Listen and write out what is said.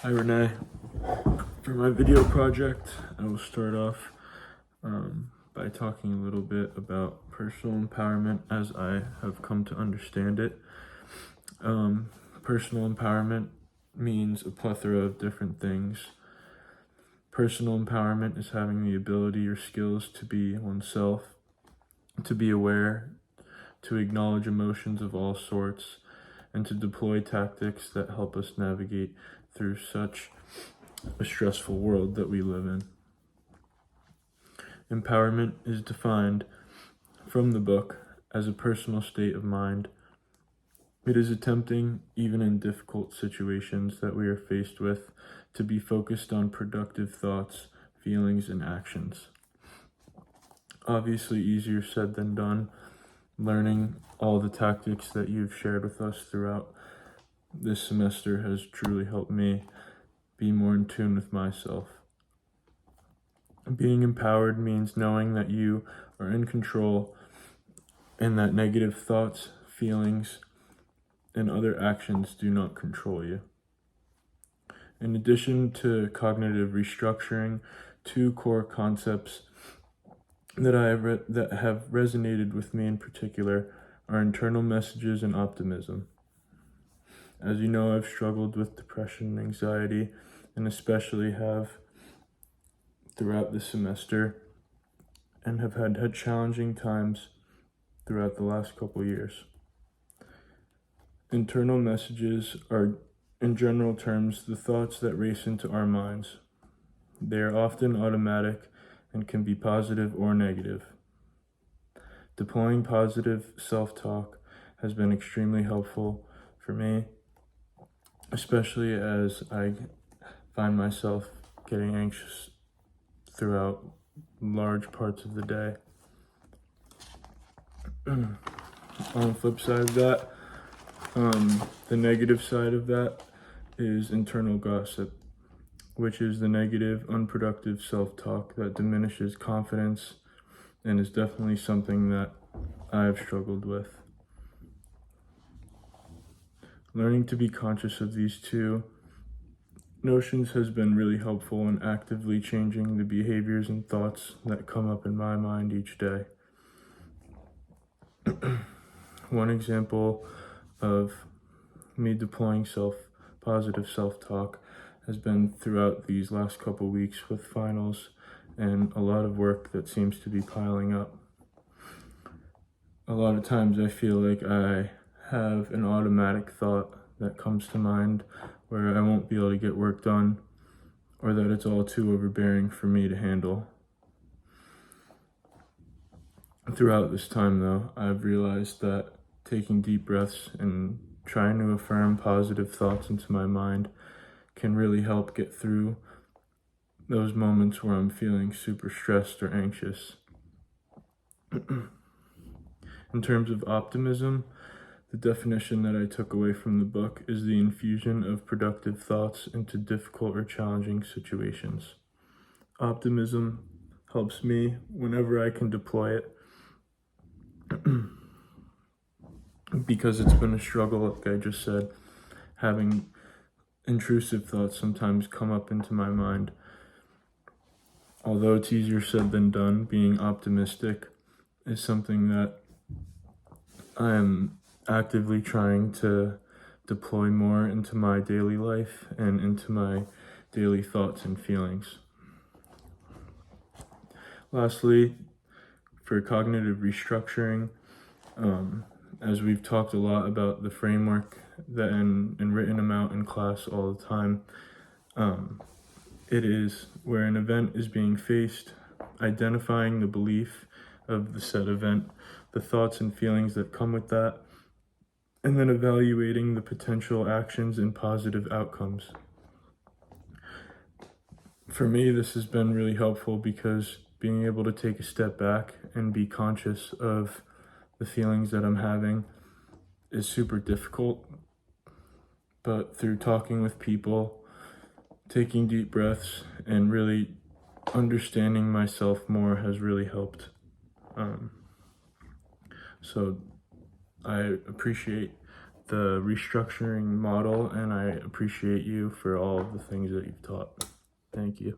Hi Renee. For my video project, I will start off by talking a little bit about personal empowerment as I have come to understand it. Personal empowerment means a plethora of different things. Personal empowerment is having the ability or skills to be oneself, to be aware, to acknowledge emotions of all sorts, and to deploy tactics that help us navigate through such a stressful world that we live in. Empowerment is defined from the book as a personal state of mind. It is attempting, even in difficult situations that we are faced with, to be focused on productive thoughts, feelings, and actions. Obviously, easier said than done. Learning all the tactics that you've shared with us throughout this semester has truly helped me be more in tune with myself. Being empowered means knowing that you are in control and that negative thoughts, feelings, and other actions do not control you. In addition to cognitive restructuring, two core concepts that have resonated with me in particular are internal messages and optimism. As you know, I've struggled with depression and anxiety, and especially have throughout the semester, and have had challenging times throughout the last couple years. Internal messages are, in general terms, the thoughts that race into our minds. They are often automatic and can be positive or negative. Deploying positive self-talk has been extremely helpful for me, especially as I find myself getting anxious throughout large parts of the day. On the flip side of that, the negative side of that is internal gossip, which is the negative, unproductive self-talk that diminishes confidence and is definitely something that I've struggled with. Learning to be conscious of these two notions has been really helpful in actively changing the behaviors and thoughts that come up in my mind each day. One example of me deploying positive self-talk has been throughout these last couple weeks with finals and a lot of work that seems to be piling up. A lot of times I feel like I have an automatic thought that comes to mind where I won't be able to get work done, or that it's all too overbearing for me to handle. Throughout this time though, I've realized that taking deep breaths and trying to affirm positive thoughts into my mind can really help get through those moments where I'm feeling super stressed or anxious. In terms of optimism, the definition that I took away from the book is the infusion of productive thoughts into difficult or challenging situations. Optimism helps me whenever I can deploy it because it's been a struggle, like I just said, having intrusive thoughts sometimes come up into my mind. Although it's easier said than done, being optimistic is something that I am actively trying to deploy more into my daily life and into my daily thoughts and feelings. Lastly, for cognitive restructuring, as we've talked a lot about the framework that and written them out in class all the time, it is where an event is being faced, identifying the belief of the said event, the thoughts and feelings that come with that, and then evaluating the potential actions and positive outcomes. For me, this has been really helpful because being able to take a step back and be conscious of the feelings that I'm having is super difficult. But through talking with people, taking deep breaths, and really understanding myself more has really helped. So I appreciate the restructuring model, and I appreciate you for all of the things that you've taught. Thank you.